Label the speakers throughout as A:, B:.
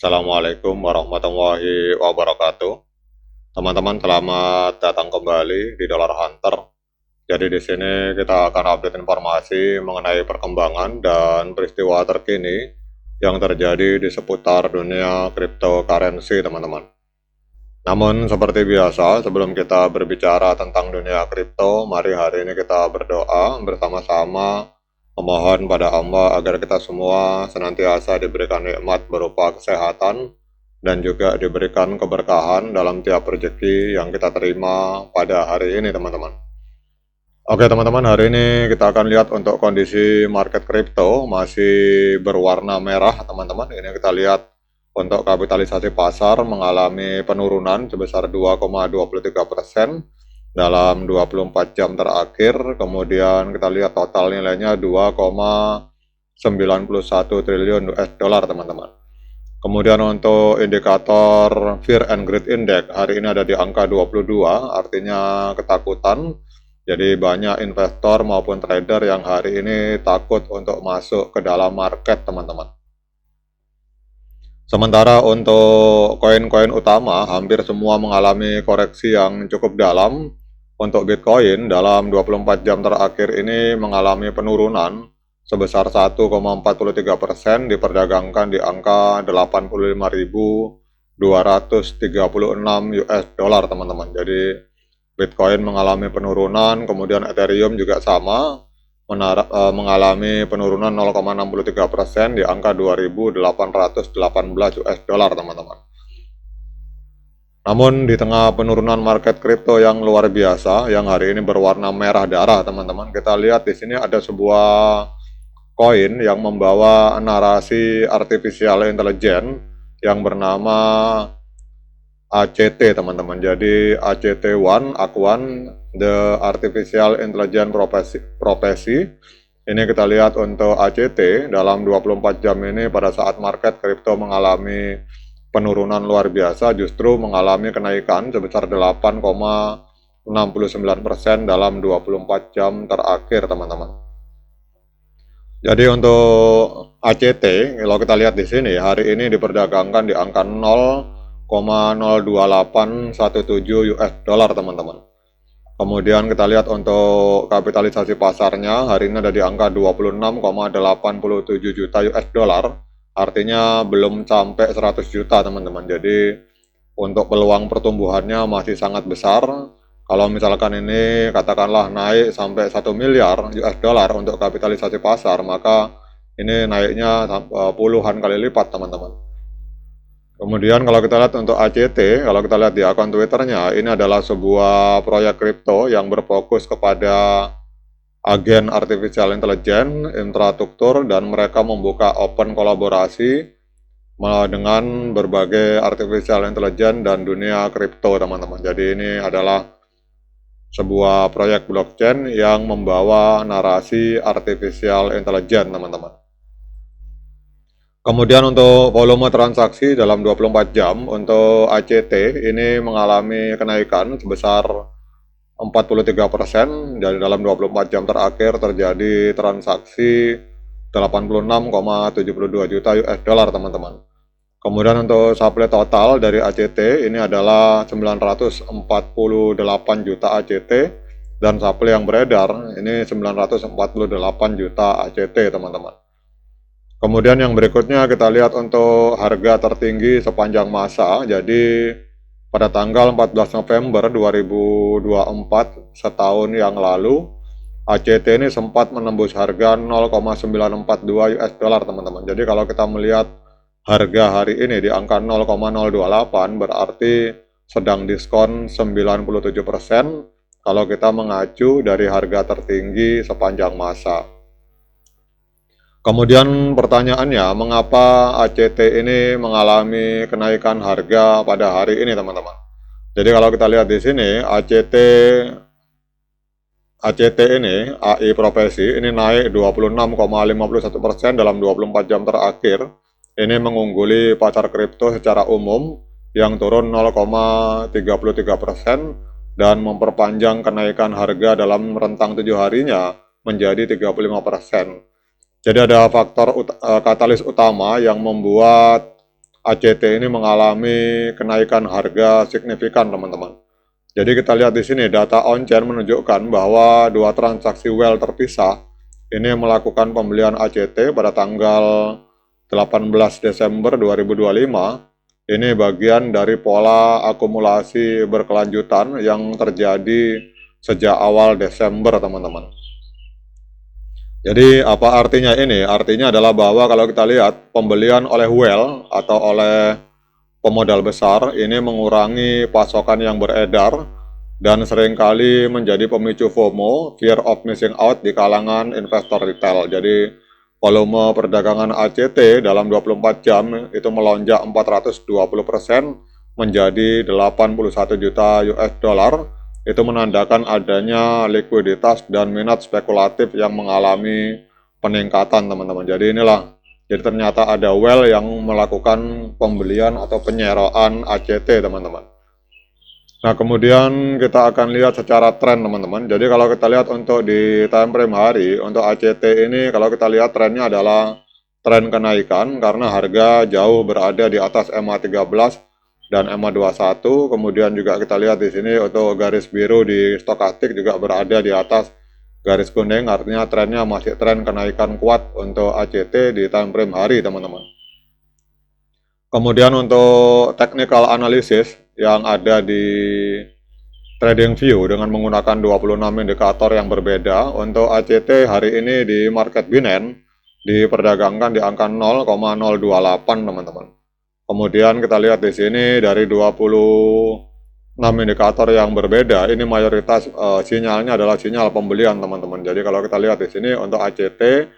A: Assalamualaikum warahmatullahi wabarakatuh. Teman-teman, selamat datang kembali di Dollar Hunter. Jadi di sini kita akan update informasi mengenai perkembangan dan peristiwa terkini yang terjadi di seputar dunia cryptocurrency, teman-teman. Namun seperti biasa, sebelum kita berbicara tentang dunia kripto, mari hari ini kita berdoa bersama-sama memohon pada Allah agar kita semua senantiasa diberikan nikmat berupa kesehatan dan juga diberikan keberkahan dalam tiap rezeki yang kita terima pada hari ini, teman-teman. Oke teman-teman, hari ini kita akan lihat untuk kondisi market kripto masih berwarna merah, teman-teman. Ini kita lihat untuk kapitalisasi pasar mengalami penurunan sebesar 2,23% dalam 24 jam terakhir. Kemudian kita lihat total nilainya 2,91 triliun US dollar, teman-teman. Kemudian untuk indikator Fear and Greed Index hari ini ada di angka 22, artinya ketakutan. Jadi banyak investor maupun trader yang hari ini takut untuk masuk ke dalam market, teman-teman. Sementara untuk koin-koin utama hampir semua mengalami koreksi yang cukup dalam. Untuk Bitcoin dalam 24 jam terakhir ini mengalami penurunan sebesar 1,43%, diperdagangkan di angka 85.236 US dollar, teman-teman. Jadi Bitcoin mengalami penurunan, kemudian Ethereum juga sama, mengalami penurunan 0,63% di angka 2.818 US dollar, teman-teman. Namun di tengah penurunan market kripto yang luar biasa, yang hari ini berwarna merah darah, teman-teman, kita lihat di sini ada sebuah koin yang membawa narasi artificial intelligence yang bernama ACT, teman-teman. Jadi ACT1, Aquan, The Artificial Intelligence Prophecy. Ini kita lihat untuk ACT dalam 24 jam ini pada saat market kripto mengalami penurunan luar biasa, justru mengalami kenaikan sebesar 8,69% dalam 24 jam terakhir, teman-teman. Jadi untuk ACT, kalau kita lihat di sini, hari ini diperdagangkan di angka 0,02817 US dollar, teman-teman. Kemudian kita lihat untuk kapitalisasi pasarnya, hari ini ada di angka 26,87 juta US dollar. Artinya belum sampai 100 juta, teman-teman. Jadi untuk peluang pertumbuhannya masih sangat besar. Kalau misalkan ini katakanlah naik sampai 1 miliar US dollar untuk kapitalisasi pasar, maka ini naiknya puluhan kali lipat, teman-teman. Kemudian kalau kita lihat untuk ACT, kalau kita lihat di akun Twitternya, ini adalah sebuah proyek kripto yang berfokus kepada agen artificial intelligence, infrastruktur, dan mereka membuka open kolaborasi dengan berbagai artificial intelligence dan dunia kripto, teman-teman. Jadi ini adalah sebuah proyek blockchain yang membawa narasi artificial intelligence, teman-teman. Kemudian untuk volume transaksi dalam 24 jam untuk ACT ini mengalami kenaikan sebesar 43%, dan dalam 24 jam terakhir terjadi transaksi 86,72 juta US dollar, teman-teman. Kemudian untuk supply total dari ACT ini adalah 948 juta ACT, dan supply yang beredar ini 948 juta ACT, teman-teman. Kemudian yang berikutnya kita lihat untuk harga tertinggi sepanjang masa. Jadi pada tanggal 14 November 2024, setahun yang lalu, ACT ini sempat menembus harga 0,942 US dollar, teman-teman. Jadi kalau kita melihat harga hari ini di angka 0,028, berarti sedang diskon 97% kalau kita mengacu dari harga tertinggi sepanjang masa. Kemudian pertanyaannya, mengapa ACT ini mengalami kenaikan harga pada hari ini, teman-teman? Jadi kalau kita lihat di sini, ACT ini, AI Profesi, ini naik 26,51% dalam 24 jam terakhir. Ini mengungguli pasar kripto secara umum yang turun 0,33% dan memperpanjang kenaikan harga dalam rentang 7 harinya menjadi 35%. Jadi ada faktor katalis utama yang membuat ACT ini mengalami kenaikan harga signifikan, teman-teman. Jadi kita lihat di sini data on-chain menunjukkan bahwa dua transaksi well terpisah ini melakukan pembelian ACT pada tanggal 18 Desember 2025. Ini bagian dari pola akumulasi berkelanjutan yang terjadi sejak awal Desember, teman-teman. Jadi apa artinya ini? Artinya adalah bahwa kalau kita lihat pembelian oleh whale atau oleh pemodal besar ini mengurangi pasokan yang beredar dan seringkali menjadi pemicu FOMO, fear of missing out, di kalangan investor retail. Jadi volume perdagangan ACT dalam 24 jam itu melonjak 420% menjadi 81 juta US dollar. Itu menandakan adanya likuiditas dan minat spekulatif yang mengalami peningkatan, teman-teman. Jadi ternyata ada whale yang melakukan pembelian atau penyeroan ACT, teman-teman. Nah, kemudian kita akan lihat secara tren, teman-teman. Jadi kalau kita lihat untuk di time frame hari, untuk ACT ini kalau kita lihat trennya adalah tren kenaikan karena harga jauh berada di atas MA13 dan MA21. Kemudian juga kita lihat di sini untuk garis biru di stokastik juga berada di atas garis kuning, artinya trennya masih tren kenaikan kuat untuk ACT di time frame hari, teman-teman. Kemudian untuk technical analysis yang ada di TradingView dengan menggunakan 26 indikator yang berbeda, untuk ACT hari ini di market Binance diperdagangkan di angka 0,028, teman-teman. Kemudian kita lihat di sini dari 26 indikator yang berbeda, ini mayoritas sinyalnya adalah sinyal pembelian, teman-teman. Jadi kalau kita lihat di sini untuk ACT,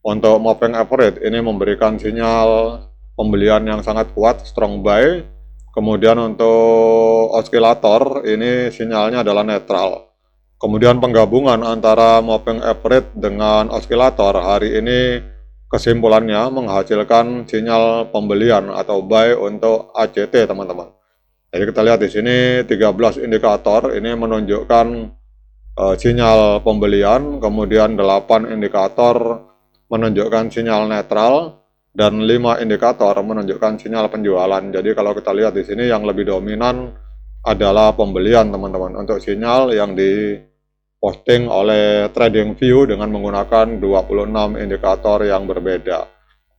A: untuk moving average ini memberikan sinyal pembelian yang sangat kuat, strong buy. Kemudian untuk osilator ini sinyalnya adalah netral. Kemudian penggabungan antara moving average dengan osilator hari ini kesimpulannya menghasilkan sinyal pembelian atau buy untuk ACT, teman-teman. Jadi kita lihat di sini 13 indikator ini menunjukkan sinyal pembelian, kemudian 8 indikator menunjukkan sinyal netral, dan 5 indikator menunjukkan sinyal penjualan. Jadi kalau kita lihat di sini yang lebih dominan adalah pembelian, teman-teman, untuk sinyal yang diposting oleh TradingView dengan menggunakan 26 indikator yang berbeda.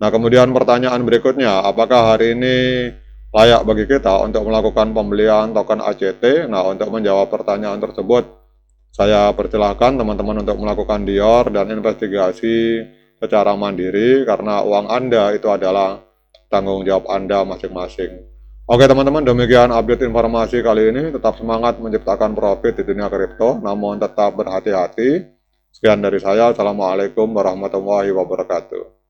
A: Nah, kemudian pertanyaan berikutnya, apakah hari ini layak bagi kita untuk melakukan pembelian token ACT? Nah, untuk menjawab pertanyaan tersebut, saya persilahkan teman-teman untuk melakukan dior dan investigasi secara mandiri, karena uang Anda itu adalah tanggung jawab Anda masing-masing. Oke, teman-teman, demikian update informasi kali ini. Tetap semangat menciptakan profit di dunia kripto, namun tetap berhati-hati. Sekian dari saya. Assalamualaikum warahmatullahi wabarakatuh.